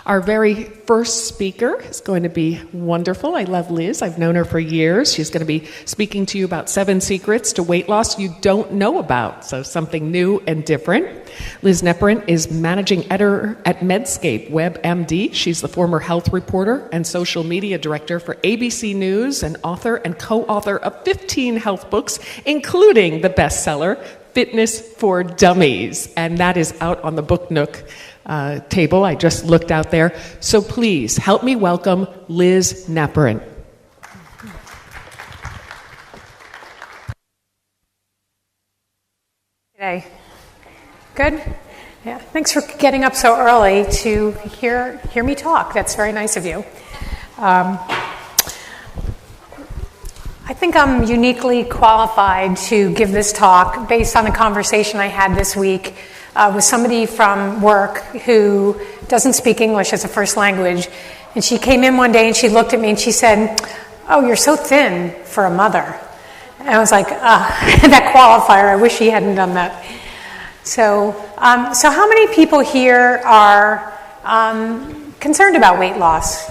Our very first speaker is going to be wonderful. I love Liz. I've known her for years. She's going to be speaking to you about 7 secrets to weight loss you don't know about, so something new and different. Liz Neporent is managing editor at Medscape, WebM.D. She's the former health reporter and social media director for ABC News and author and co-author of 15 health books, including the bestseller, Fitness for Dummies, and that is out on the Book Nook table. I just looked out there. So please help me welcome Liz Neporent. Today. Good? Yeah. Thanks for getting up so early to hear me talk. That's very nice of you. I think I'm uniquely qualified to give this talk based on a conversation I had this week with somebody from work who doesn't speak English as a first language. And she came in one day and she looked at me and she said, "Oh, you're so thin for a mother." And I was like, that qualifier, I wish she hadn't done that. So how many people here are concerned about weight loss?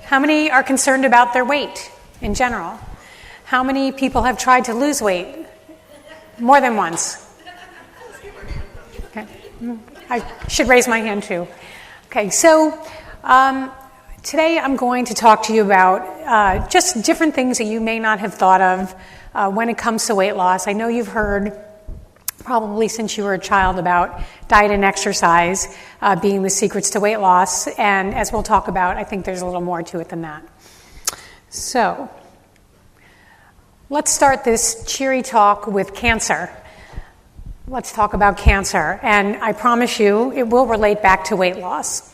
How many are concerned about their weight in general? How many people have tried to lose weight? More than once. Okay. I should raise my hand too. Okay, so today I'm going to talk to you about just different things that you may not have thought of when it comes to weight loss. I know you've heard probably since you were a child about diet and exercise being the secrets to weight loss, and as we'll talk about, I think there's a little more to it than that. So let's start this cheery talk with cancer. Let's talk about cancer, and I promise you it will relate back to weight loss.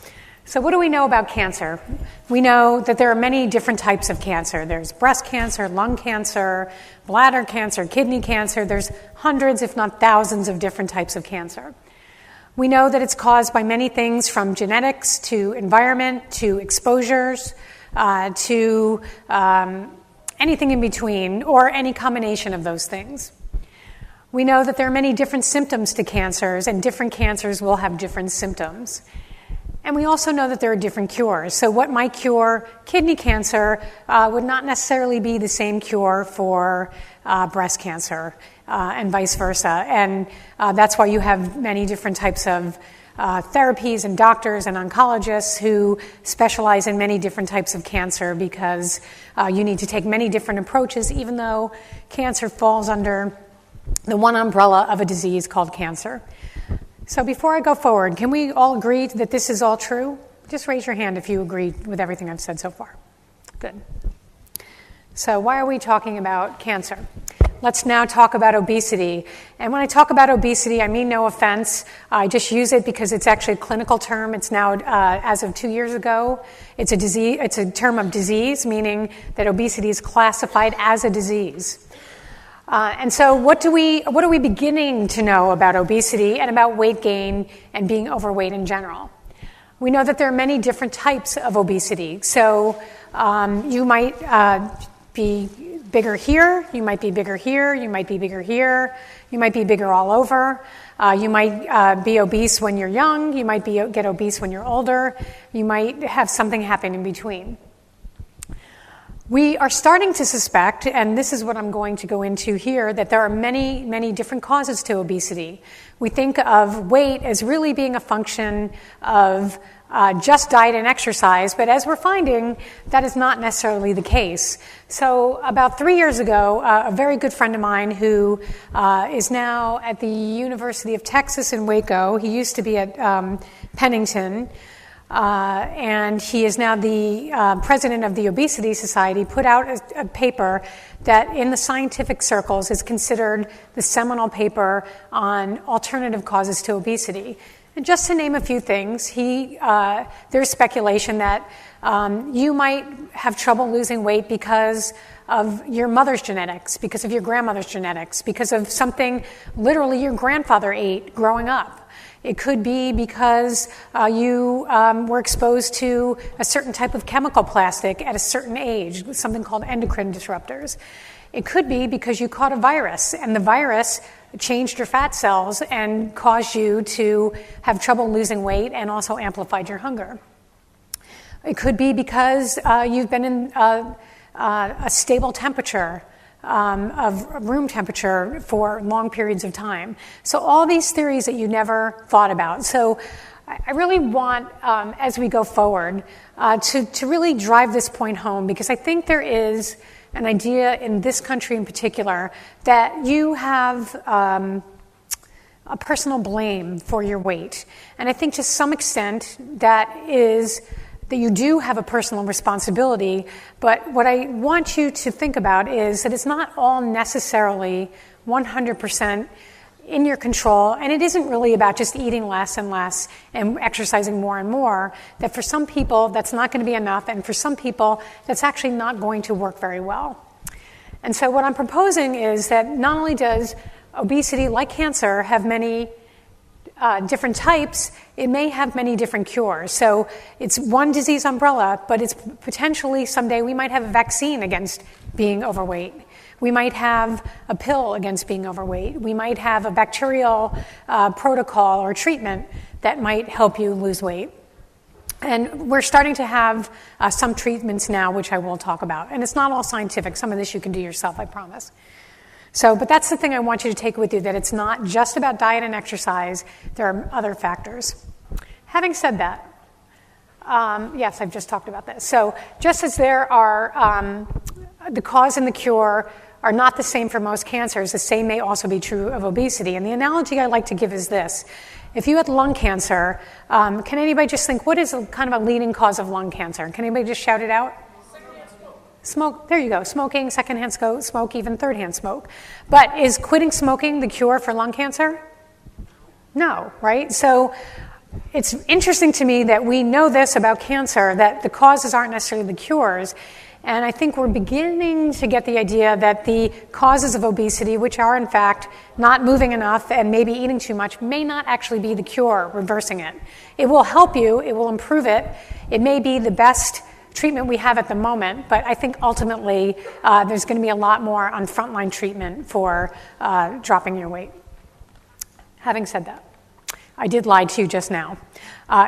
So what do we know about cancer? We know that there are many different types of cancer. There's breast cancer, lung cancer, bladder cancer, kidney cancer. There's hundreds, if not thousands, of different types of cancer. We know that it's caused by many things from genetics to environment to exposures to anything in between or any combination of those things. We know that there are many different symptoms to cancers, and different cancers will have different symptoms. And we also know that there are different cures. So what might cure kidney cancer would not necessarily be the same cure for breast cancer and vice versa. And that's why you have many different types of therapies and doctors and oncologists who specialize in many different types of cancer, because you need to take many different approaches, even though cancer falls under the one umbrella of a disease called cancer. So before I go forward, can we all agree that this is all true? Just raise your hand if you agree with everything I've said so far. Good. So why are we talking about cancer? Let's now talk about obesity. And when I talk about obesity, I mean no offense. I just use it because it's actually a clinical term. It's now, as of 2 years ago, it's a disease. It's a term of disease, meaning that obesity is classified as a disease. And so what are we beginning to know about obesity and about weight gain and being overweight in general? We know that there are many different types of obesity. So you might be bigger here, you might be bigger here, you might be bigger here, you might be bigger all over. You might be obese when you're young, you might get obese when you're older, you might have something happen in between. We are starting to suspect, and this is what I'm going to go into here, that there are many, many different causes to obesity. We think of weight as really being a function of just diet and exercise, but as we're finding, that is not necessarily the case. So about 3 years ago, a very good friend of mine who is now at the University of Texas in Waco, he used to be at Pennington, and he is now the president of the Obesity Society, put out a paper that in the scientific circles is considered the seminal paper on alternative causes to obesity. And just to name a few things, there's speculation that you might have trouble losing weight because of your mother's genetics, because of your grandmother's genetics, because of something literally your grandfather ate growing up. It could be because you were exposed to a certain type of chemical plastic at a certain age, something called endocrine disruptors. It could be because you caught a virus, and the virus changed your fat cells and caused you to have trouble losing weight and also amplified your hunger. It could be because you've been in a stable temperature of room temperature for long periods of time. So all these theories that you never thought about. So I really want, as we go forward, to really drive this point home, because I think there is an idea in this country in particular that you have a personal blame for your weight. And I think to some extent that you do have a personal responsibility, but what I want you to think about is that it's not all necessarily 100% in your control, and it isn't really about just eating less and less and exercising more and more, that for some people that's not going to be enough, and for some people that's actually not going to work very well. And so what I'm proposing is that not only does obesity, like cancer, have many different types, it may have many different cures. So it's one disease umbrella, but it's potentially someday we might have a vaccine against being overweight. We might have a pill against being overweight. We might have a bacterial protocol or treatment that might help you lose weight. And we're starting to have some treatments now, which I will talk about. And it's not all scientific. Some of this you can do yourself, I promise. But that's the thing I want you to take with you, that it's not just about diet and exercise. There are other factors. Having said that, yes, I've just talked about this. So just as there are the cause and the cure are not the same for most cancers, the same may also be true of obesity. And the analogy I like to give is this. If you had lung cancer, can anybody just think, what is kind of a leading cause of lung cancer? Can anybody just shout it out? Smoke, there you go. Smoking, secondhand smoke, even thirdhand smoke. But is quitting smoking the cure for lung cancer? No, right? So it's interesting to me that we know this about cancer, that the causes aren't necessarily the cures. And I think we're beginning to get the idea that the causes of obesity, which are in fact not moving enough and maybe eating too much, may not actually be the cure, reversing it. It will help you, it will improve it. It may be the best treatment we have at the moment, but I think ultimately there's going to be a lot more on frontline treatment for dropping your weight. Having said that, I did lie to you just now.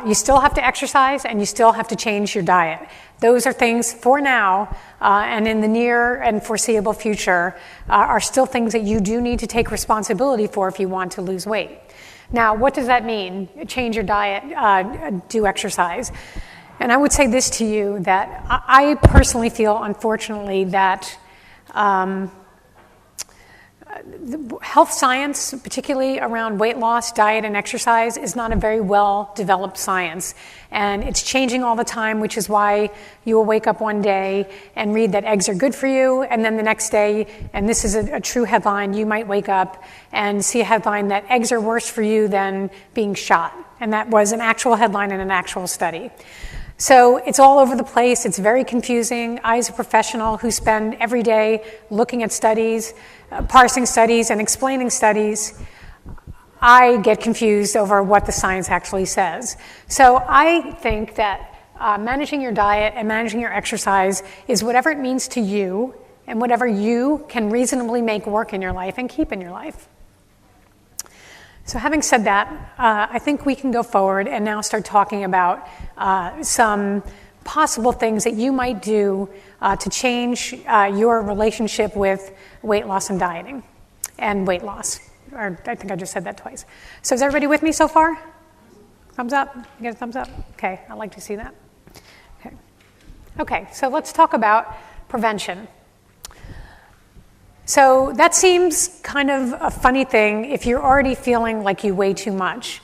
You still have to exercise and you still have to change your diet. Those are things for now and in the near and foreseeable future are still things that you do need to take responsibility for if you want to lose weight. Now, what does that mean? Change your diet, do exercise. And I would say this to you, that I personally feel, unfortunately, that health science, particularly around weight loss, diet, and exercise, is not a very well-developed science. And it's changing all the time, which is why you will wake up one day and read that eggs are good for you, and then the next day, and this is a true headline, you might wake up and see a headline that eggs are worse for you than being shot. And that was an actual headline in an actual study. So it's all over the place. It's very confusing. I, as a professional who spend every day looking at studies, parsing studies, and explaining studies, I get confused over what the science actually says. So I think that managing your diet and managing your exercise is whatever it means to you and whatever you can reasonably make work in your life and keep in your life. So having said that, I think we can go forward and now start talking about some possible things that you might do to change your relationship with weight loss and dieting and weight loss. Or I think I just said that twice. So is everybody with me so far? Thumbs up? You get a thumbs up? Okay, I'd like to see that. Okay, so let's talk about prevention. So that seems kind of a funny thing if you're already feeling like you weigh too much.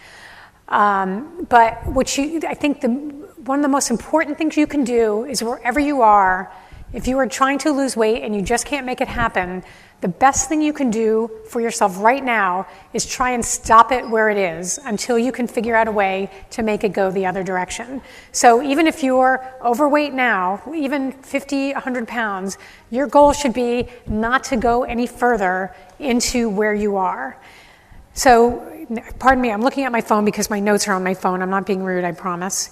But I think one of the most important things you can do is wherever you are, if you are trying to lose weight and you just can't make it happen, the best thing you can do for yourself right now is try and stop it where it is until you can figure out a way to make it go the other direction. So even if you're overweight now, even 50, 100 pounds, your goal should be not to go any further into where you are. So, pardon me, I'm looking at my phone because my notes are on my phone. I'm not being rude, I promise.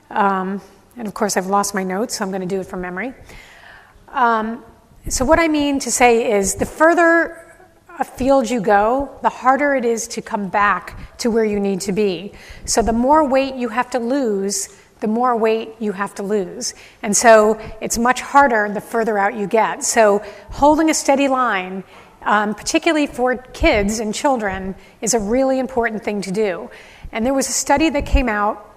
And of course, I've lost my notes, so I'm going to do it from memory. So what I mean to say is the further afield you go, the harder it is to come back to where you need to be. So the more weight you have to lose, the more weight you have to lose. And so it's much harder the further out you get. So holding a steady line, particularly for kids and children, is a really important thing to do. And there was a study that came out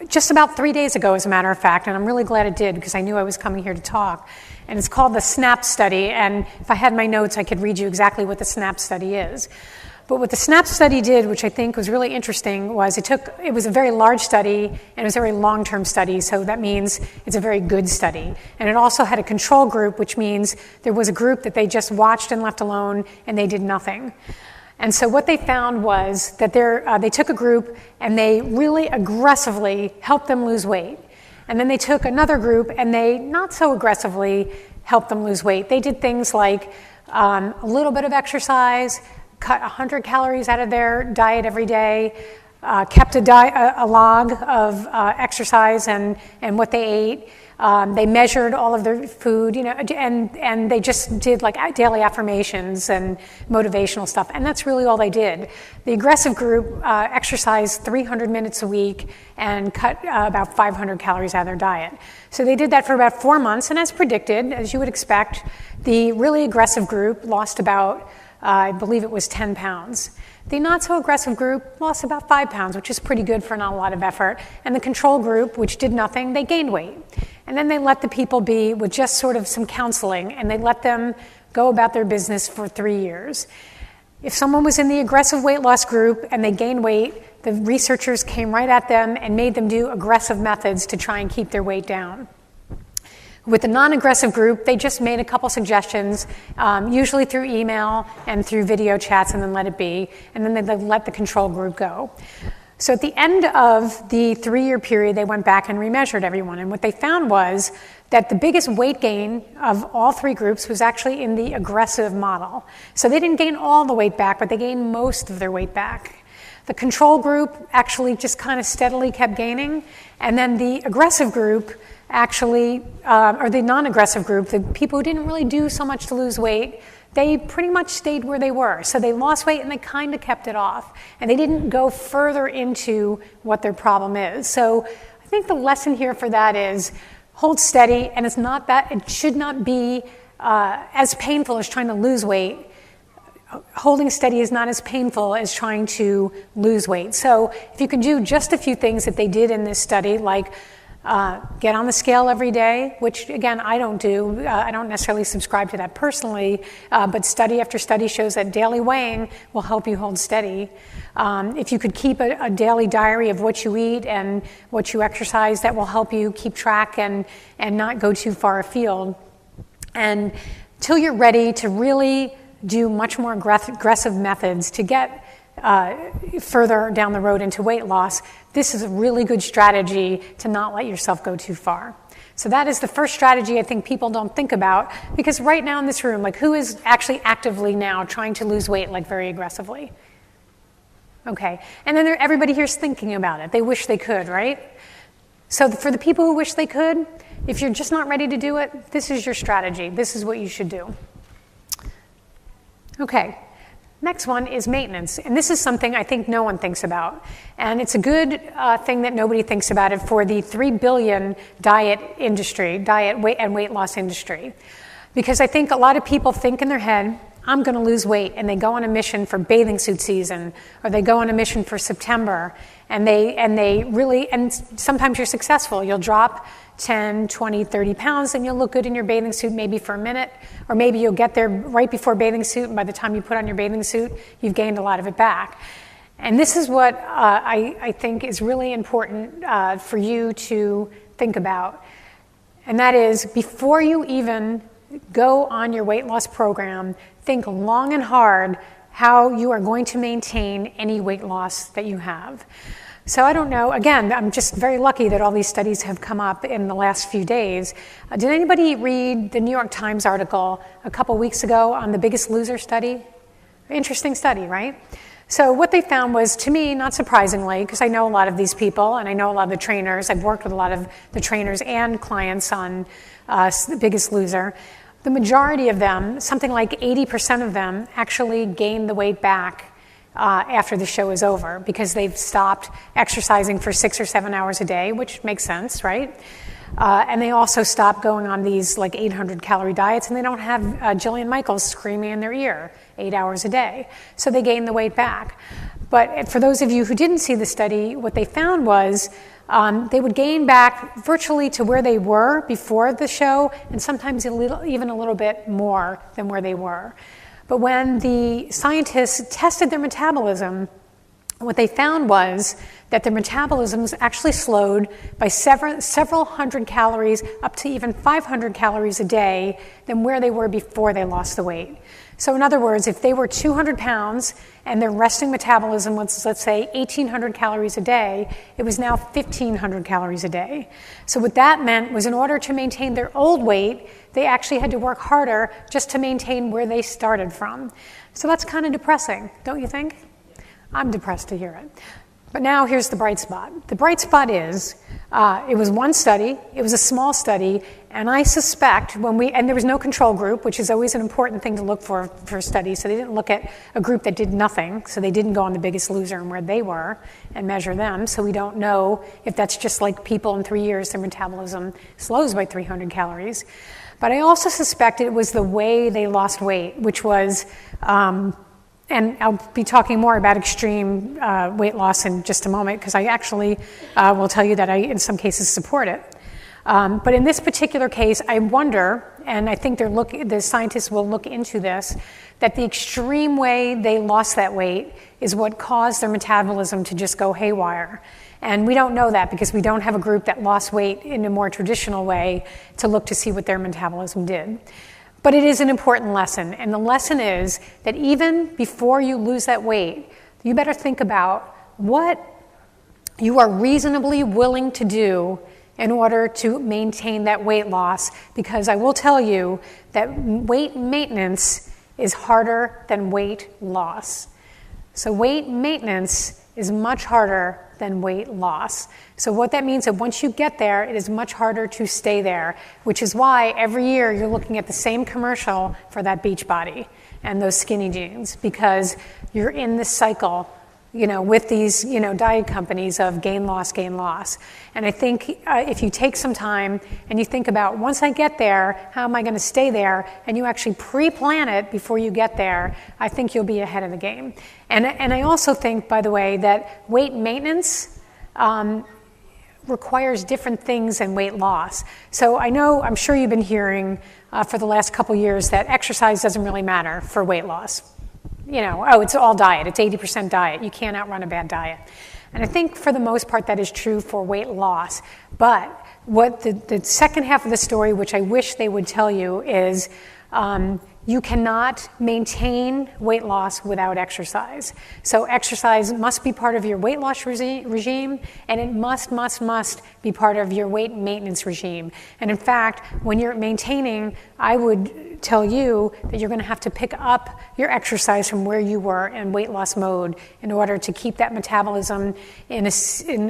just about 3 days ago, as a matter of fact, and I'm really glad it did because I knew I was coming here to talk. And it's called the SNAP study, and if I had my notes, I could read you exactly what the SNAP study is. But what the SNAP study did, which I think was really interesting, was it was a very large study, and it was a very long-term study, so that means it's a very good study. And it also had a control group, which means there was a group that they just watched and left alone, and they did nothing. And so what they found was that they took a group, and they really aggressively helped them lose weight. And then they took another group, and they not so aggressively helped them lose weight. They did things like a little bit of exercise, cut 100 calories out of their diet every day, kept a log of exercise and what they ate. They measured all of their food, and they just did like daily affirmations and motivational stuff. And that's really all they did. The aggressive group exercised 300 minutes a week and cut about 500 calories out of their diet. So they did that for about 4 months. And as predicted, as you would expect, the really aggressive group lost about I believe it was 10 pounds. The not-so-aggressive group lost about 5 pounds, which is pretty good for not a lot of effort. And the control group, which did nothing, they gained weight. And then they let the people be with just sort of some counseling, and they let them go about their business for 3 years. If someone was in the aggressive weight loss group and they gained weight, the researchers came right at them and made them do aggressive methods to try and keep their weight down. With the non-aggressive group, they just made a couple suggestions, usually through email and through video chats, and then let it be. And then they let the control group go. So at the end of the 3-year period, they went back and remeasured everyone. And what they found was that the biggest weight gain of all 3 groups was actually in the aggressive model. So they didn't gain all the weight back, but they gained most of their weight back. The control group actually just kind of steadily kept gaining. And then the aggressive group actually, or the non-aggressive group, the people who didn't really do so much to lose weight, they pretty much stayed where they were. So they lost weight and they kind of kept it off. And they didn't go further into what their problem is. So I think the lesson here for that is hold steady, and it should not be as painful as trying to lose weight. Holding steady is not as painful as trying to lose weight. So if you can do just a few things that they did in this study, like get on the scale every day, which, again, I don't do. I don't necessarily subscribe to that personally, but study after study shows that daily weighing will help you hold steady. If you could keep a daily diary of what you eat and what you exercise, that will help you keep track and not go too far afield. And till you're ready to really do much more aggressive methods to get further down the road into weight loss, this is a really good strategy to not let yourself go too far. So that is the first strategy I think people don't think about, because right now in this room, like, who is actually actively now trying to lose weight, like, very aggressively? Okay. And then everybody here is thinking about it. They wish they could, right? So for the people who wish they could, if you're just not ready to do it, this is your strategy. This is what you should do. Okay. Next one is maintenance, and this is something I think no one thinks about. And it's a good thing that nobody thinks about it for the $3 billion diet weight and weight loss industry. Because I think a lot of people think in their head, I'm going to lose weight, and they go on a mission for bathing suit season, or they go on a mission for September, and sometimes you're successful. You'll drop 10, 20, 30 pounds, and you'll look good in your bathing suit maybe for a minute, or maybe you'll get there right before bathing suit, and by the time you put on your bathing suit, you've gained a lot of it back. And this is what I think is really important for you to think about. And that is, before you even go on your weight loss program, think long and hard how you are going to maintain any weight loss that you have. So I don't know. Again, I'm just very lucky that all these studies have come up in the last few days. Did anybody read the New York Times article a couple weeks ago on the Biggest Loser study? Interesting study, right? So what they found was, to me, not surprisingly, because I know a lot of these people and I know a lot of the trainers. I've worked with a lot of the trainers and clients on The Biggest Loser. the majority of them, something like 80% of them, actually gain the weight back after the show is over because they've stopped exercising for 6 or 7 hours a day, which makes sense, right? And they also stop going on these like 800-calorie diets, and they don't have Jillian Michaels screaming in their ear 8 hours a day. So they gain the weight back. But for those of you who didn't see the study, what they found was they would gain back virtually to where they were before the show, and sometimes even a little bit more than where they were. But when the scientists tested their metabolism, what they found was that their metabolisms actually slowed by several hundred calories, up to even 500 calories a day, than where they were before they lost the weight. So in other words, if they were 200 pounds and their resting metabolism was, let's say, 1,800 calories a day, it was now 1,500 calories a day. So what that meant was in order to maintain their old weight, they actually had to work harder just to maintain where they started from. So that's kind of depressing, don't you think? I'm depressed to hear it. But now here's the bright spot. The bright spot is, it was one study, it was a small study, and I suspect and there was no control group, which is always an important thing to look for studies, so they didn't look at a group that did nothing, so they didn't go on The Biggest Loser and where they were and measure them, so we don't know if that's just like people in 3 years, their metabolism slows by 300 calories. But I also suspect it was the way they lost weight, which was, and I'll be talking more about extreme weight loss in just a moment, because I actually will tell you that I, in some cases, support it. But in this particular case, I wonder, and I think the scientists will look into this, that the extreme way they lost that weight is what caused their metabolism to just go haywire. And we don't know that because we don't have a group that lost weight in a more traditional way to look to see what their metabolism did. But it is an important lesson, and the lesson is that even before you lose that weight, you better think about what you are reasonably willing to do in order to maintain that weight loss, because I will tell you that weight maintenance is harder than weight loss. So weight maintenance is much harder than weight loss. So what that means is that once you get there, it is much harder to stay there, which is why every year you're looking at the same commercial for that beach body and those skinny jeans, because you're in this cycle, with these, diet companies of gain, loss, gain, loss. And I think if you take some time and you think about, once I get there, how am I going to stay there? And you actually pre-plan it before you get there, I think you'll be ahead of the game. And I also think, by the way, that weight maintenance requires different things than weight loss. So I'm sure you've been hearing for the last couple years that exercise doesn't really matter for weight loss. It's all diet. It's 80% diet. You can't outrun a bad diet. And I think for the most part that is true for weight loss. But what the second half of the story, which I wish they would tell you, is you cannot maintain weight loss without exercise. So exercise must be part of your weight loss regime, and it must be part of your weight maintenance regime. And in fact, when you're maintaining, I would tell you that you're going to have to pick up your exercise from where you were in weight loss mode in order to keep that metabolism in a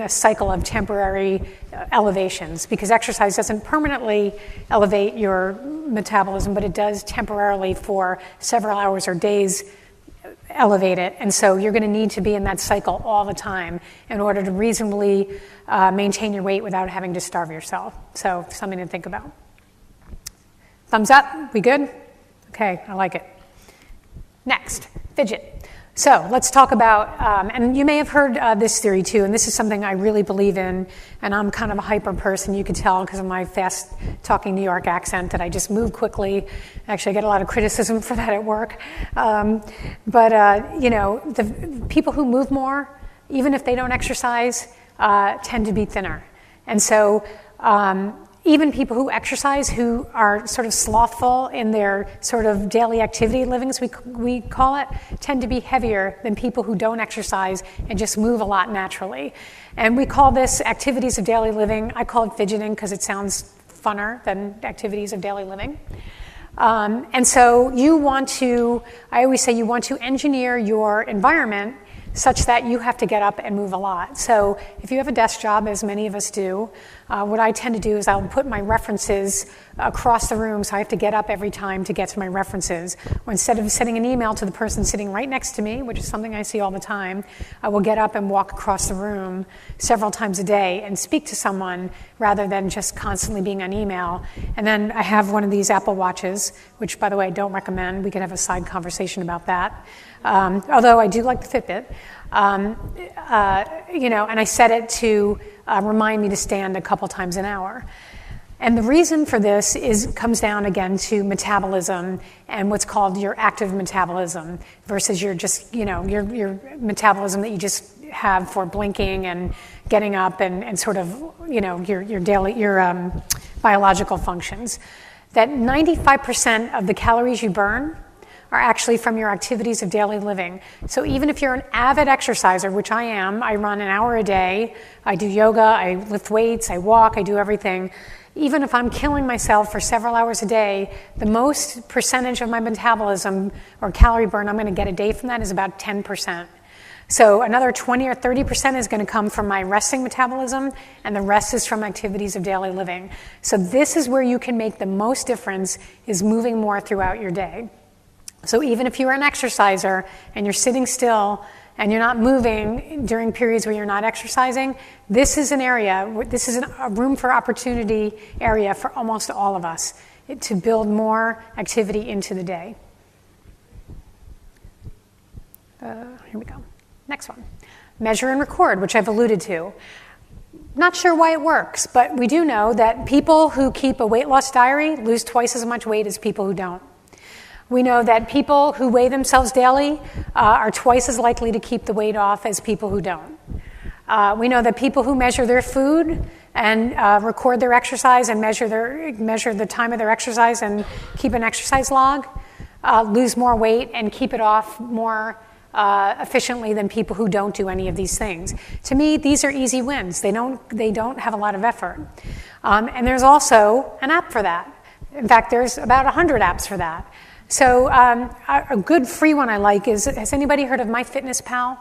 cycle of temporary elevations, because exercise doesn't permanently elevate your metabolism, but it does temporarily for several hours or days elevate it. And so you're going to need to be in that cycle all the time in order to reasonably maintain your weight without having to starve yourself. So something to think about. Thumbs up? We good? Okay, I like it. Next, fidget. So let's talk about, and you may have heard this theory too, and this is something I really believe in, and I'm kind of a hyper person, you can tell because of my fast-talking New York accent that I just move quickly. Actually, I get a lot of criticism for that at work. The people who move more, even if they don't exercise, tend to be thinner. And so even people who exercise, who are sort of slothful in their sort of daily activity living, as we call it, tend to be heavier than people who don't exercise and just move a lot naturally. And we call this activities of daily living. I call it fidgeting because it sounds funner than activities of daily living. And so I always say you want to engineer your environment such that you have to get up and move a lot. So if you have a desk job, as many of us do, what I tend to do is I'll put my references across the room, so I have to get up every time to get to my references. Or instead of sending an email to the person sitting right next to me, which is something I see all the time, I will get up and walk across the room several times a day and speak to someone rather than just constantly being on email. And then I have one of these Apple Watches, which, by the way, I don't recommend. We could have a side conversation about that. Although I do like the Fitbit. And I set it to remind me to stand a couple times an hour. And the reason for this comes down again to metabolism and what's called your active metabolism versus your your metabolism that you just have for blinking and getting up and sort of, your daily, biological functions. That 95% of the calories you burn are actually from your activities of daily living. So even if you're an avid exerciser, which I am, I run an hour a day, I do yoga, I lift weights, I walk, I do everything. Even if I'm killing myself for several hours a day, the most percentage of my metabolism or calorie burn I'm going to get a day from that is about 10%. So another 20 or 30% is going to come from my resting metabolism, and the rest is from activities of daily living. So this is where you can make the most difference, is moving more throughout your day. So even if you're an exerciser and you're sitting still and you're not moving during periods where you're not exercising, this is an area, this is a room for opportunity area for almost all of us to build more activity into the day. Here we go. Next one. Measure and record, which I've alluded to. Not sure why it works, but we do know that people who keep a weight loss diary lose twice as much weight as people who don't. We know that people who weigh themselves daily are twice as likely to keep the weight off as people who don't. We know that people who measure their food and record their exercise and measure the time of their exercise and keep an exercise log lose more weight and keep it off more efficiently than people who don't do any of these things. To me, these are easy wins. They don't have a lot of effort. And there's also an app for that. In fact, there's about 100 apps for that. So a good free one I like is, has anybody heard of MyFitnessPal?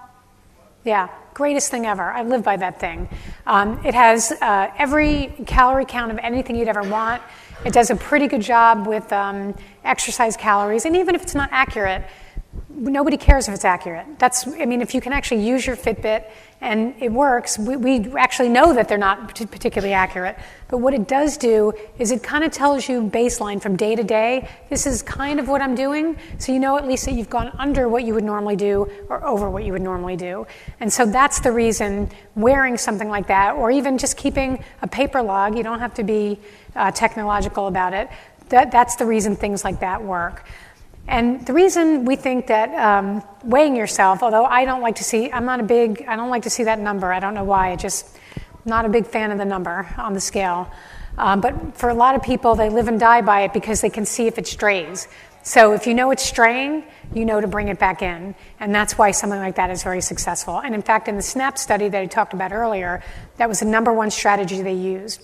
Yeah, greatest thing ever. I live by that thing. It has every calorie count of anything you'd ever want. It does a pretty good job with exercise calories. And even if it's not accurate, nobody cares if it's accurate. If you can actually use your Fitbit and it works, we actually know that they're not particularly accurate. But what it does do is it kind of tells you baseline from day to day, this is kind of what I'm doing, so you know at least that you've gone under what you would normally do or over what you would normally do. And so that's the reason wearing something like that, or even just keeping a paper log, you don't have to be technological about it, that's the reason things like that work. And the reason we think that weighing yourself, although I don't like to see that number. I don't know why. Not a big fan of the number on the scale. But for a lot of people, they live and die by it because they can see if it strays. So if you know it's straying, you know to bring it back in. And that's why something like that is very successful. And in fact, in the SNAP study that I talked about earlier, that was the number one strategy they used.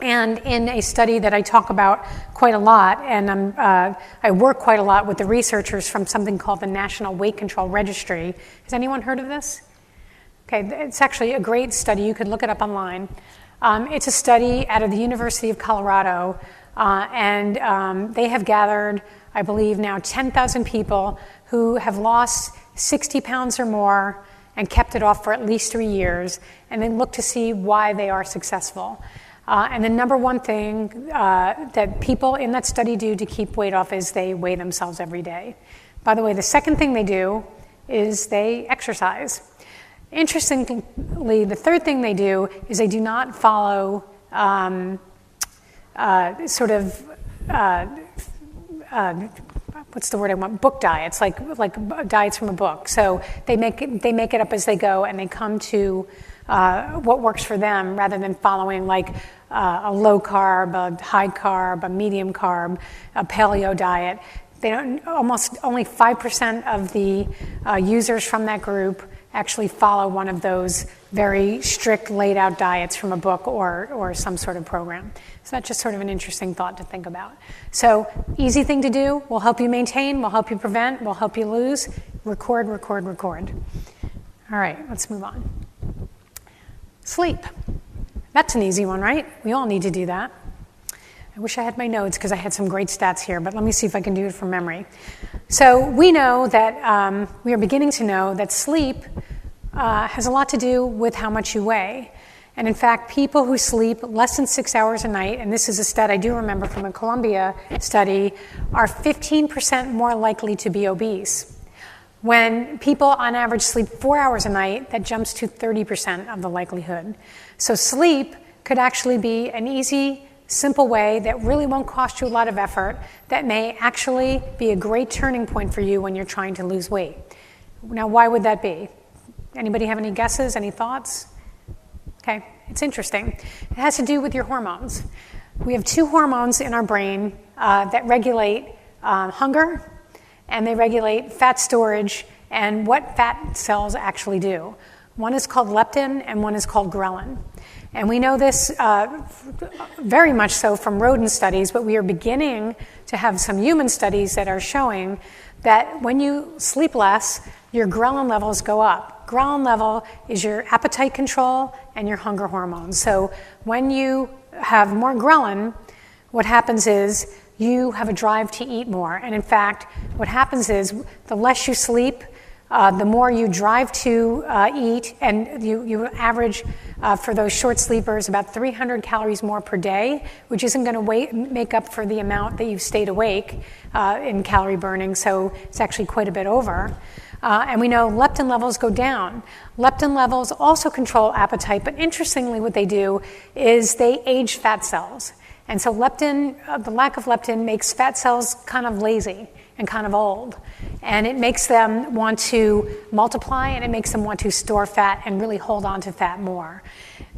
And in a study that I talk about quite a lot, and I work quite a lot with the researchers from something called the National Weight Control Registry. Has anyone heard of this? Okay, it's actually a great study. You could look it up online. It's a study out of the University of Colorado, and they have gathered, I believe now, 10,000 people who have lost 60 pounds or more and kept it off for at least 3 years, and then look to see why they are successful. And the number one thing that people in that study do to keep weight off is they weigh themselves every day. By the way, the second thing they do is they exercise. Interestingly, the third thing they do is they do not follow book diets, like diets from a book. So they make it up as they go, and they come to what works for them rather than following like a low carb, a high carb, a medium carb, a paleo diet. Almost only 5% of the users from that group actually follow one of those very strict laid out diets from a book or some sort of program. So that's just sort of an interesting thought to think about. So easy thing to do, will help you maintain, will help you prevent, will help you lose. Record, record, record. All right, let's move on. Sleep. That's an easy one, right? We all need to do that. I wish I had my notes because I had some great stats here, but let me see if I can do it from memory. So we know that, we are beginning to know that sleep has a lot to do with how much you weigh. And in fact, people who sleep less than 6 hours a night, and this is a stat I do remember from a Columbia study, are 15% more likely to be obese. When people on average sleep 4 hours a night, that jumps to 30% of the likelihood. So sleep could actually be an easy, simple way that really won't cost you a lot of effort, that may actually be a great turning point for you when you're trying to lose weight. Now, why would that be? Anybody have any guesses, any thoughts? Okay, it's interesting. It has to do with your hormones. We have two hormones in our brain that regulate hunger, and they regulate fat storage and what fat cells actually do. One is called leptin and one is called ghrelin. And we know this very much so from rodent studies, but we are beginning to have some human studies that are showing that when you sleep less, your ghrelin levels go up. Ghrelin level is your appetite control and your hunger hormones. So when you have more ghrelin, what happens is you have a drive to eat more. And in fact, what happens is the less you sleep, the more you drive to eat, and you average for those short sleepers about 300 calories more per day, which isn't going to make up for the amount that you've stayed awake in calorie burning, so it's actually quite a bit over. And we know leptin levels go down. Leptin levels also control appetite, but interestingly what they do is they age fat cells. And so leptin, the lack of leptin makes fat cells kind of lazy and kind of old. And it makes them want to multiply, and it makes them want to store fat and really hold on to fat more.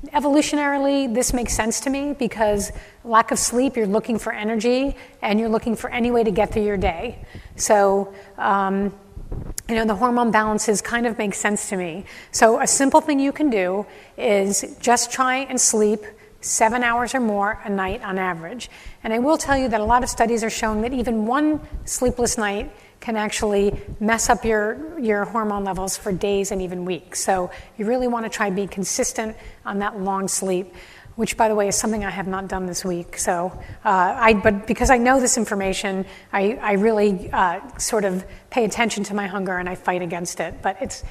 Evolutionarily, this makes sense to me because lack of sleep, you're looking for energy, and you're looking for any way to get through your day. So, the hormone balances kind of make sense to me. So a simple thing you can do is just try and sleep 7 hours or more a night on average. And I will tell you that a lot of studies are showing that even one sleepless night can actually mess up your hormone levels for days and even weeks. So you really want to try and be consistent on that long sleep, which, by the way, is something I have not done this week. So, but because I know this information, I really sort of pay attention to my hunger and I fight against it. But it'd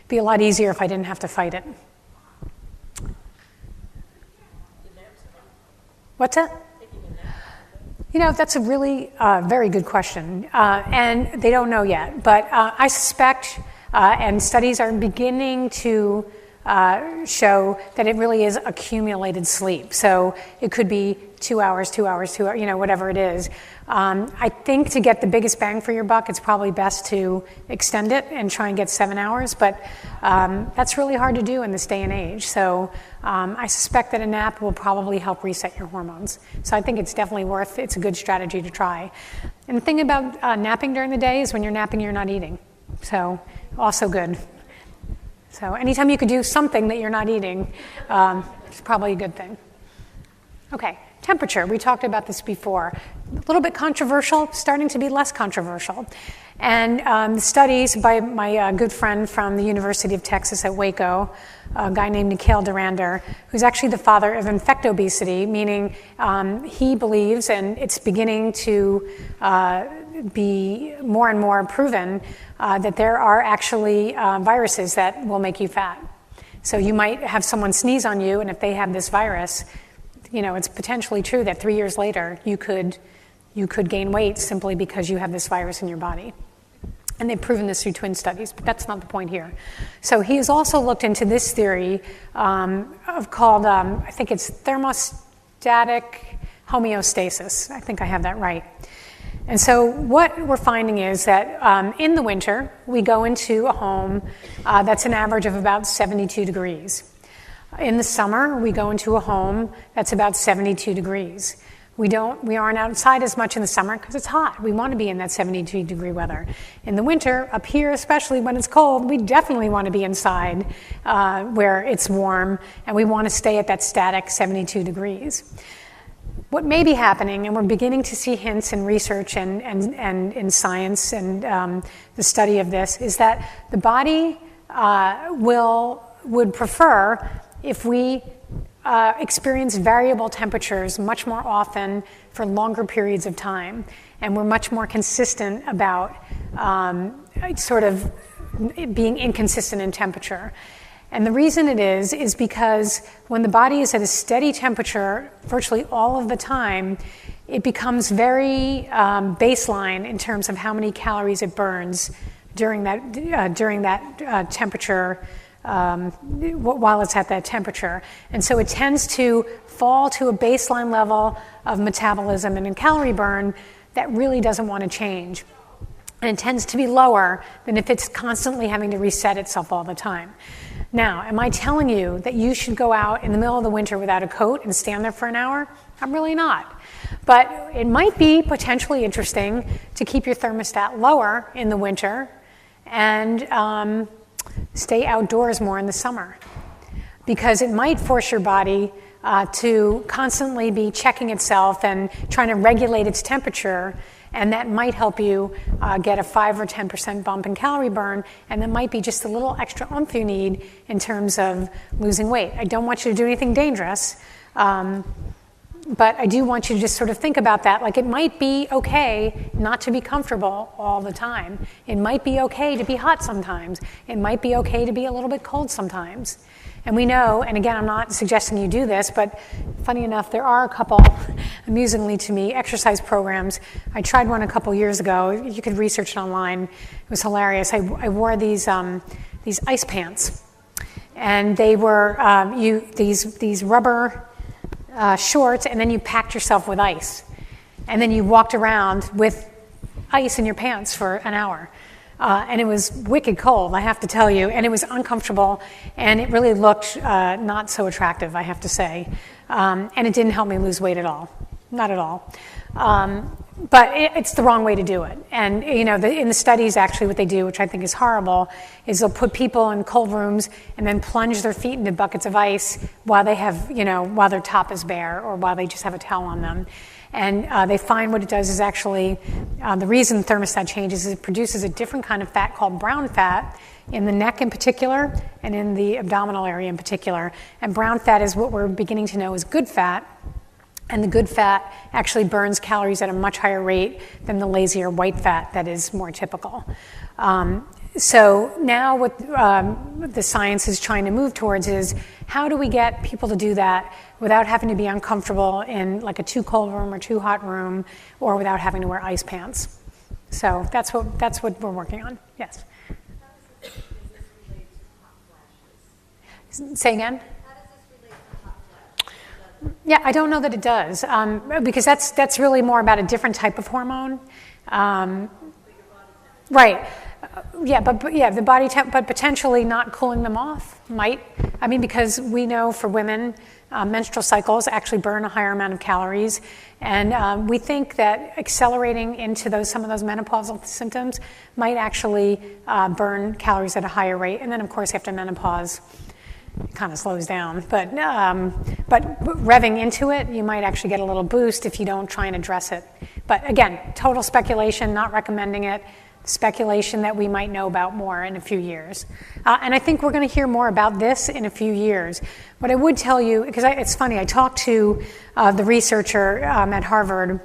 be a lot easier if I didn't have to fight it. What's that? That's a really very good question. And they don't know yet. But I suspect, and studies are beginning to show that it really is accumulated sleep. So it could be 2 hours, whatever it is. I think to get the biggest bang for your buck, it's probably best to extend it and try and get 7 hours. But that's really hard to do in this day and age. So I suspect that a nap will probably help reset your hormones. So I think it's definitely it's a good strategy to try. And the thing about napping during the day is when you're napping, you're not eating. So also good. So anytime you could do something that you're not eating, it's probably a good thing. Okay, temperature. We talked about this before. A little bit controversial, starting to be less controversial. And studies by my good friend from the University of Texas at Waco, a guy named Nikhil Dharander, who's actually the father of infectobesity, meaning he believes, and it's beginning to be more and more proven, that there are actually viruses that will make you fat. So you might have someone sneeze on you, and if they have this virus, it's potentially true that 3 years later you could gain weight simply because you have this virus in your body. And they've proven this through twin studies, but that's not the point here. So he has also looked into this theory called, I think it's thermostatic homeostasis. I think I have that right. And so what we're finding is that in the winter, we go into a home that's an average of about 72 degrees. In the summer, we go into a home that's about 72 degrees. We aren't outside as much in the summer because it's hot. We want to be in that 72 degree weather. In the winter, up here, especially when it's cold, we definitely want to be inside where it's warm, and we want to stay at that static 72 degrees. What may be happening, and we're beginning to see hints in research and in science and the study of this, is that the body would prefer if we experience variable temperatures much more often for longer periods of time, and we're much more consistent about sort of being inconsistent in temperature. And the reason it is because when the body is at a steady temperature virtually all of the time, it becomes very baseline in terms of how many calories it burns during that temperature, while it's at that temperature. And so it tends to fall to a baseline level of metabolism and in calorie burn that really doesn't want to change. And it tends to be lower than if it's constantly having to reset itself all the time. Now, am I telling you that you should go out in the middle of the winter without a coat and stand there for an hour? I'm really not. But it might be potentially interesting to keep your thermostat lower in the winter and stay outdoors more in the summer, because it might force your body to constantly be checking itself and trying to regulate its temperature, and that might help you get a 5 or 10% bump in calorie burn, and that might be just a little extra oomph you need in terms of losing weight. I don't want you to do anything dangerous, but I do want you to just sort of think about that. Like, it might be okay not to be comfortable all the time. It might be okay to be hot sometimes. It might be okay to be a little bit cold sometimes. And we know, and again, I'm not suggesting you do this, but funny enough, there are a couple, amusingly to me, exercise programs. I tried one a couple years ago. You could research it online. It was hilarious. I wore these ice pants, and they were these rubber shorts, and then you packed yourself with ice. And then you walked around with ice in your pants for an hour. And it was wicked cold, I have to tell you, and it was uncomfortable, and it really looked not so attractive, I have to say. And it didn't help me lose weight at all, not at all. But it's the wrong way to do it. And in the studies, actually, what they do, which I think is horrible, is they'll put people in cold rooms and then plunge their feet into buckets of ice while they have, while their top is bare or while they just have a towel on them. And they find what it does is actually, the reason thermostat changes is it produces a different kind of fat called brown fat in the neck in particular and in the abdominal area in particular. And brown fat is what we're beginning to know is good fat. And the good fat actually burns calories at a much higher rate than the lazier white fat that is more typical. So now what the science is trying to move towards is how do we get people to do that without having to be uncomfortable in like a too cold room or too hot room, or without having to wear ice pants. So that's what we're working on. Yes. How does this relate to hot flashes? Say again? How does this relate to hot flashes? Yeah, I don't know that it does, because that's really more about a different type of hormone. Right. But the body temp, but potentially not cooling them off might. I mean, because we know for women, menstrual cycles actually burn a higher amount of calories, and we think that accelerating into some of those menopausal symptoms might actually burn calories at a higher rate. And then, of course, after menopause, it kind of slows down. But revving into it, you might actually get a little boost if you don't try and address it. But again, total speculation, not recommending it. Speculation that we might know about more in a few years. And I think we're going to hear more about this in a few years. But I would tell you, because it's funny, I talked to the researcher at Harvard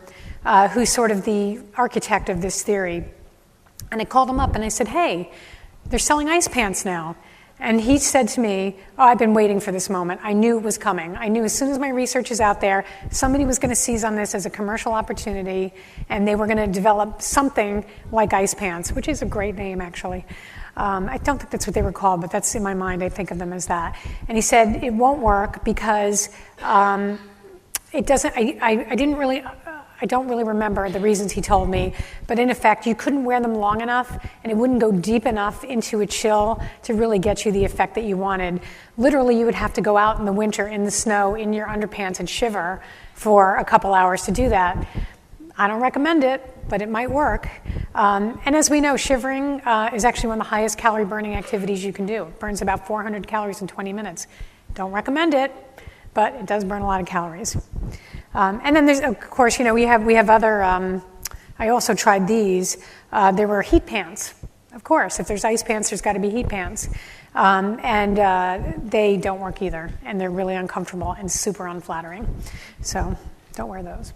who's sort of the architect of this theory. And I called him up and I said, hey, they're selling ice pants now. And he said to me, I've been waiting for this moment. I knew it was coming. I knew as soon as my research is out there, somebody was going to seize on this as a commercial opportunity, and they were going to develop something like ice pants, which is a great name, actually. I don't think that's what they were called, but that's in my mind. I think of them as that. And he said, it won't work because it doesn't, I don't really remember the reasons he told me, but in effect, you couldn't wear them long enough, and it wouldn't go deep enough into a chill to really get you the effect that you wanted. Literally, you would have to go out in the winter, in the snow, in your underpants, and shiver for a couple hours to do that. I don't recommend it, but it might work. And as we know, shivering is actually one of the highest calorie burning activities you can do. It burns about 400 calories in 20 minutes. Don't recommend it, but it does burn a lot of calories. And then there's, of course, we have other, I also tried these. There were heat pants. Of course, if there's ice pants, there's got to be heat pants. and they don't work either, and they're really uncomfortable and super unflattering. So don't wear those.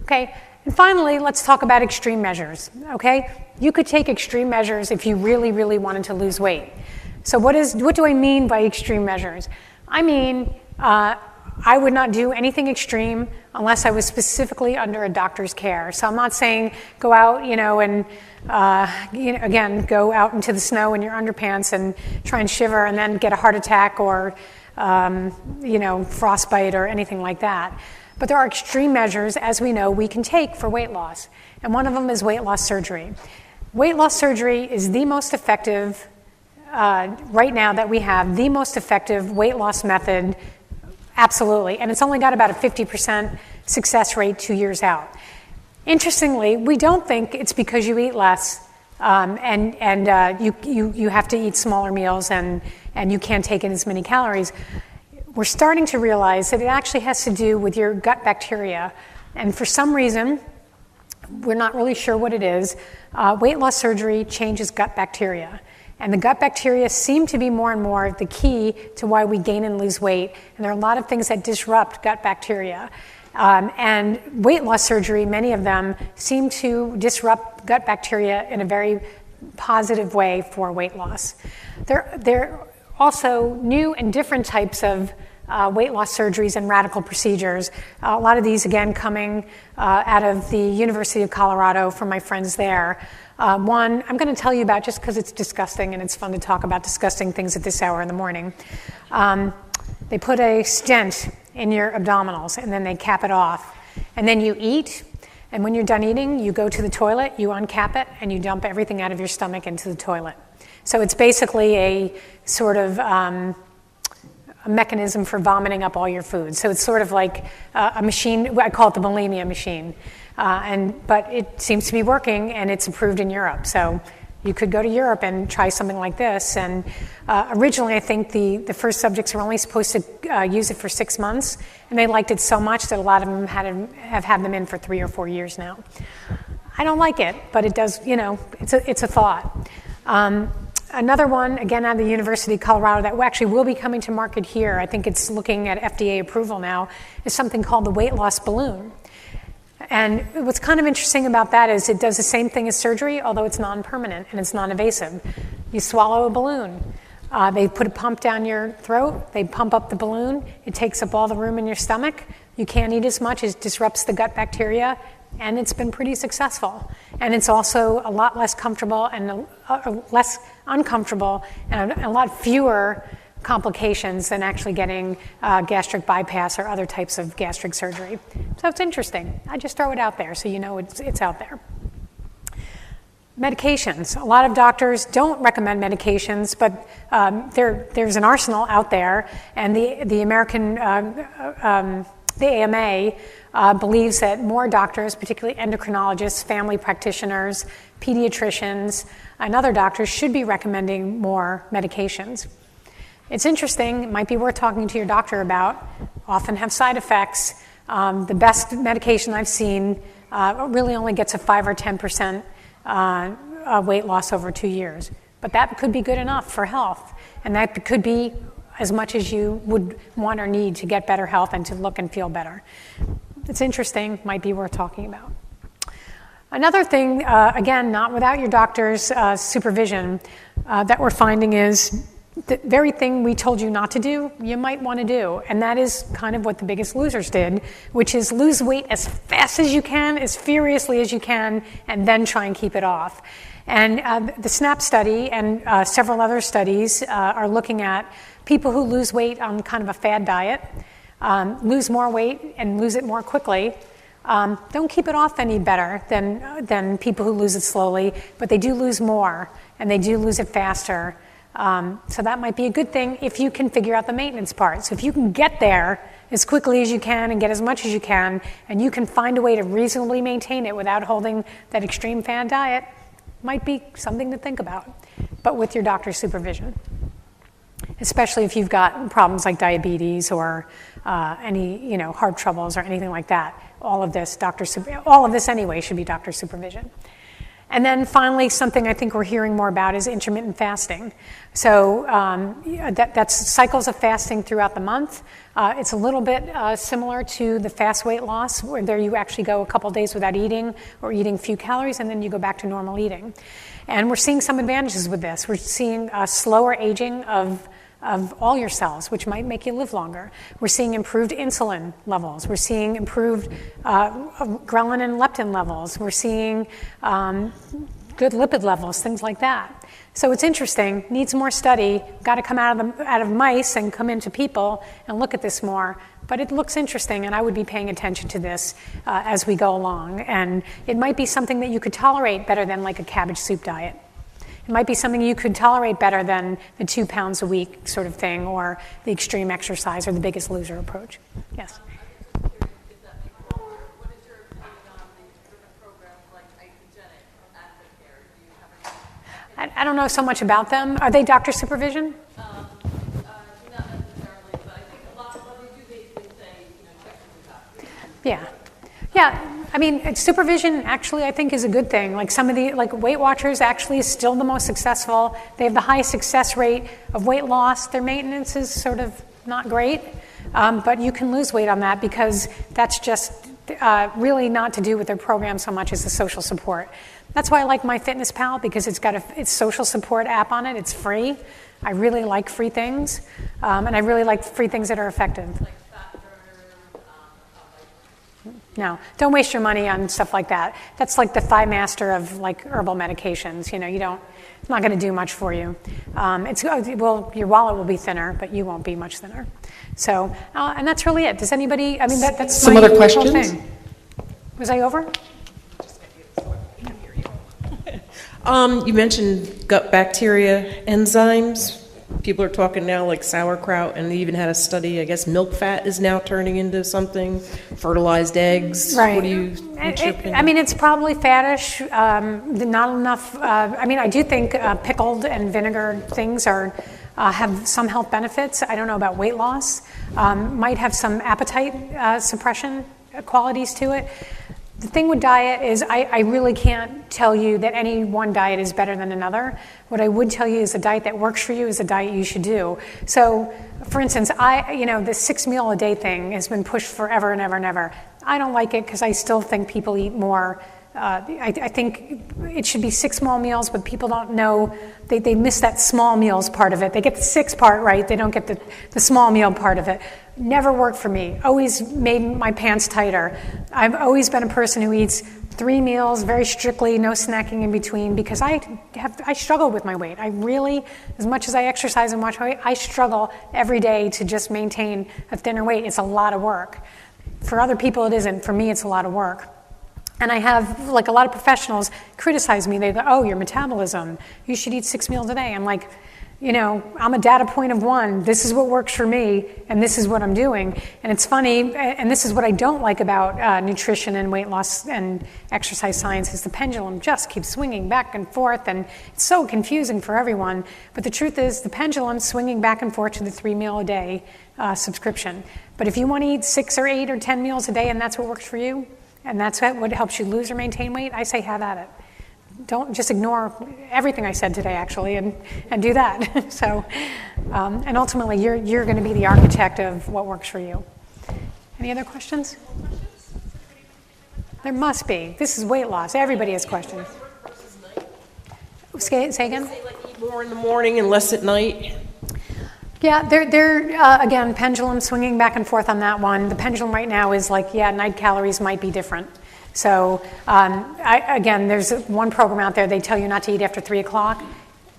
Okay, and finally, let's talk about extreme measures, okay? You could take extreme measures if you really, really wanted to lose weight. So what do I mean by extreme measures? I mean, I would not do anything extreme unless I was specifically under a doctor's care. So I'm not saying go out, and again, go out into the snow in your underpants and try and shiver and then get a heart attack or, frostbite or anything like that. But there are extreme measures, as we know, we can take for weight loss. And one of them is weight loss surgery. Weight loss surgery is the most effective, right now that we have, the most effective weight loss method, absolutely. And it's only got about a 50% success rate 2 years out. Interestingly, we don't think it's because you eat less and you have to eat smaller meals and you can't take in as many calories. We're starting to realize that it actually has to do with your gut bacteria. And for some reason, we're not really sure what it is, weight loss surgery changes gut bacteria. And the gut bacteria seem to be more and more the key to why we gain and lose weight. And there are a lot of things that disrupt gut bacteria. And weight loss surgery, many of them, seem to disrupt gut bacteria in a very positive way for weight loss. There are also new and different types of weight loss surgeries and radical procedures. A lot of these, again, coming out of the University of Colorado from my friends there. One I'm going to tell you about just because it's disgusting and it's fun to talk about disgusting things at this hour in the morning. They put a stent in your abdominals and then they cap it off. And then you eat, and when you're done eating, you go to the toilet, you uncap it, and you dump everything out of your stomach into the toilet. So it's basically a sort of a mechanism for vomiting up all your food. So it's sort of like a machine, I call it the bulimia machine. But it seems to be working, and it's approved in Europe. So you could go to Europe and try something like this. And originally, I think the first subjects were only supposed to use it for 6 months, and they liked it so much that a lot of them have had them in for 3 or 4 years now. I don't like it, but it does, it's a thought. Another one, again, out of the University of Colorado that actually will be coming to market here, I think it's looking at FDA approval now, is something called the weight loss balloon. And what's kind of interesting about that is it does the same thing as surgery, although it's non-permanent and it's non-invasive. You swallow a balloon. They put a pump down your throat. They pump up the balloon. It takes up all the room in your stomach. You can't eat as much. It disrupts the gut bacteria. And it's been pretty successful. And it's also a lot less comfortable and less uncomfortable and a lot fewer complications than actually getting gastric bypass or other types of gastric surgery. So it's interesting. I just throw it out there so you know it's out there. Medications. A lot of doctors don't recommend medications, but there's an arsenal out there, and the American the AMA believes that more doctors, particularly endocrinologists, family practitioners, pediatricians, and other doctors should be recommending more medications. It's interesting, it might be worth talking to your doctor about, often have side effects. The best medication I've seen really only gets a 5 or 10% weight loss over 2 years. But that could be good enough for health, and that could be as much as you would want or need to get better health and to look and feel better. It's interesting, might be worth talking about. Another thing, again, not without your doctor's supervision, that we're finding is the very thing we told you not to do, you might want to do. And that is kind of what the Biggest Losers did, which is lose weight as fast as you can, as furiously as you can, and then try and keep it off. And the SNAP study and several other studies are looking at people who lose weight on kind of a fad diet, lose more weight and lose it more quickly, don't keep it off any better than people who lose it slowly, but they do lose more, and they do lose it faster. So that might be a good thing if you can figure out the maintenance part. So if you can get there as quickly as you can and get as much as you can, and you can find a way to reasonably maintain it without holding that extreme fad diet, might be something to think about, but with your doctor's supervision. Especially if you've got problems like diabetes or any heart troubles or anything like that. All of this anyway should be doctor supervision. And then finally, something I think we're hearing more about is intermittent fasting. So that's cycles of fasting throughout the month. It's a little bit similar to the fast weight loss, where there you actually go a couple days without eating or eating few calories, and then you go back to normal eating. And we're seeing some advantages with this. We're seeing a slower aging of all your cells, which might make you live longer. We're seeing improved insulin levels. We're seeing improved ghrelin and leptin levels. We're seeing good lipid levels, things like that. So it's interesting, needs more study, got to come out of mice and come into people and look at this more. But it looks interesting, and I would be paying attention to this as we go along. And it might be something that you could tolerate better than like a cabbage soup diet. It might be something you could tolerate better than the 2 pounds a week sort of thing, or the extreme exercise, or the Biggest Loser approach. Yes? What is your opinion on these different programs like Icogenic or Advocare? Do you have any? I don't know so much about them. Are they doctor supervision? Not necessarily, but I think a lot of what they do, they say, check with the doctor. Yeah. Yeah, I mean, supervision actually I think is a good thing. Like some of the, like Weight Watchers actually is still the most successful. They have the highest success rate of weight loss. Their maintenance is sort of not great, but you can lose weight on that because that's just really not to do with their program so much as the social support. That's why I like MyFitnessPal, because it's got its social support app on it. It's free. I really like free things, and I really like free things that are effective. No, don't waste your money on stuff like that. That's like the Thigh Master of like herbal medications. It's not going to do much for you. Your wallet will be thinner, but you won't be much thinner. So, and that's really it. Does anybody? I mean, that's some my other whole questions. thing. Was I over? You mentioned gut bacteria enzymes. People are talking now like sauerkraut, and they even had a study, I guess milk fat is now turning into something, fertilized eggs. Right. What do you I mean, it's probably fattish, not enough. I do think pickled and vinegar things have some health benefits. I don't know about weight loss. Might have some appetite suppression qualities to it. The thing with diet is I really can't tell you that any one diet is better than another. What I would tell you is a diet that works for you is a diet you should do. So, for instance, the 6 meal a day thing has been pushed forever and ever and ever. I don't like it because I still think people eat more. I think it should be 6 small meals, but people don't know. They miss that small meals part of it. They get the 6 part right. They don't get the small meal part of it. Never worked for me. Always made my pants tighter. I've always been a person who eats 3 meals very strictly, no snacking in between, because I struggle with my weight. I really, as much as I exercise and watch my weight, I struggle every day to just maintain a thinner weight. It's a lot of work. For other people, it isn't. For me, it's a lot of work. And I have, like a lot of professionals criticize me. They go, oh, your metabolism, you should eat 6 meals a day. I'm like, I'm a data point of one. This is what works for me, and this is what I'm doing. And it's funny, and this is what I don't like about nutrition and weight loss and exercise science, is the pendulum just keeps swinging back and forth, and it's so confusing for everyone. But the truth is, the pendulum's swinging back and forth to the 3 meal a day subscription. But if you want to eat 6 or 8 or 10 meals a day, and that's what works for you, and that's what helps you lose or maintain weight, I say have at it. Don't just ignore everything I said today, actually, and do that. So, and ultimately, you're going to be the architect of what works for you. Any other questions? There must be. This is weight loss. Everybody has questions. Say again? Say like eat more in the morning and less at night. Yeah, they're again, pendulum swinging back and forth on that one. The pendulum right now is like, night calories might be different. So there's one program out there, they tell you not to eat after 3 o'clock.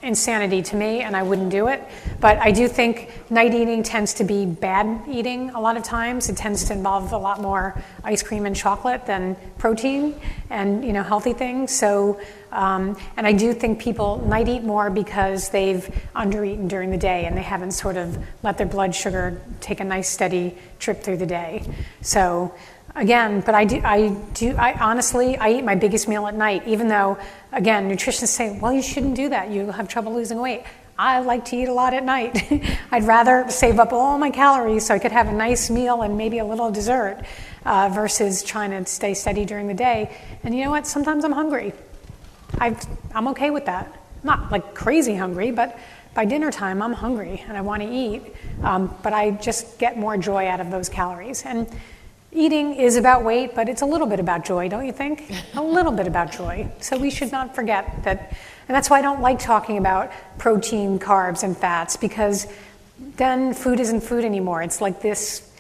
Insanity to me, and I wouldn't do it. But I do think night eating tends to be bad eating a lot of times. It tends to involve a lot more ice cream and chocolate than protein and healthy things. So, and I do think people night eat more because they've under-eaten during the day and they haven't sort of let their blood sugar take a nice steady trip through the day. So. Again, but I honestly eat my biggest meal at night, even though, again, nutritionists say, well, you shouldn't do that. You'll have trouble losing weight. I like to eat a lot at night. I'd rather save up all my calories so I could have a nice meal and maybe a little dessert versus trying to stay steady during the day. And you know what? Sometimes I'm hungry. I'm okay with that. Not like crazy hungry, but by dinner time, I'm hungry and I want to eat. But I just get more joy out of those calories. And eating is about weight, but it's a little bit about joy, don't you think? A little bit about joy. So we should not forget that. And that's why I don't like talking about protein, carbs, and fats, because then food isn't food anymore. It's like this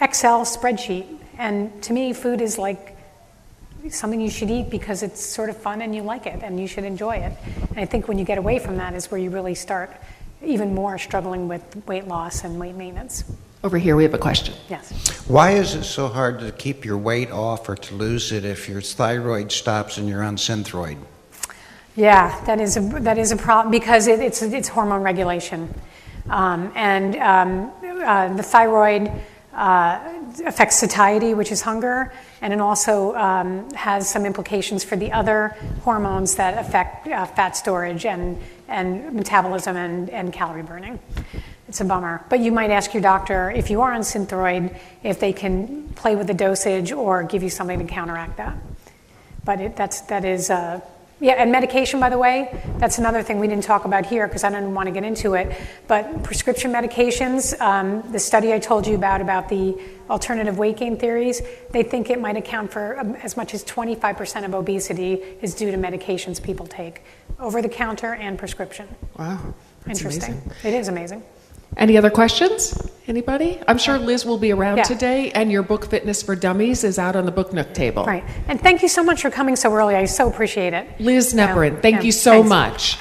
Excel spreadsheet. And to me, food is like something you should eat because it's sort of fun and you like it and you should enjoy it. And I think when you get away from that is where you really start even more struggling with weight loss and weight maintenance. Over here, we have a question. Yes. Why is it so hard to keep your weight off or to lose it if your thyroid stops and you're on Synthroid? Yeah, that is a problem because it's hormone regulation, the thyroid affects satiety, which is hunger, and it also has some implications for the other hormones that affect fat storage and metabolism and calorie burning. It's a bummer. But you might ask your doctor, if you are on Synthroid, if they can play with the dosage or give you something to counteract that. But that is and medication, by the way, that's another thing we didn't talk about here because I didn't want to get into it. But prescription medications, the study I told you about the alternative weight gain theories, they think it might account for as much as 25% of obesity is due to medications people take, over the counter and prescription. Wow. That's Interesting. amazing. It is amazing. Any other questions? Anybody? I'm sure Liz will be around Yeah. today, and your book, Fitness for Dummies, is out on the Book Nook table. Right. And thank you so much for coming so early. I so appreciate it. Liz Neporent, thank Yeah. you so Thanks. much.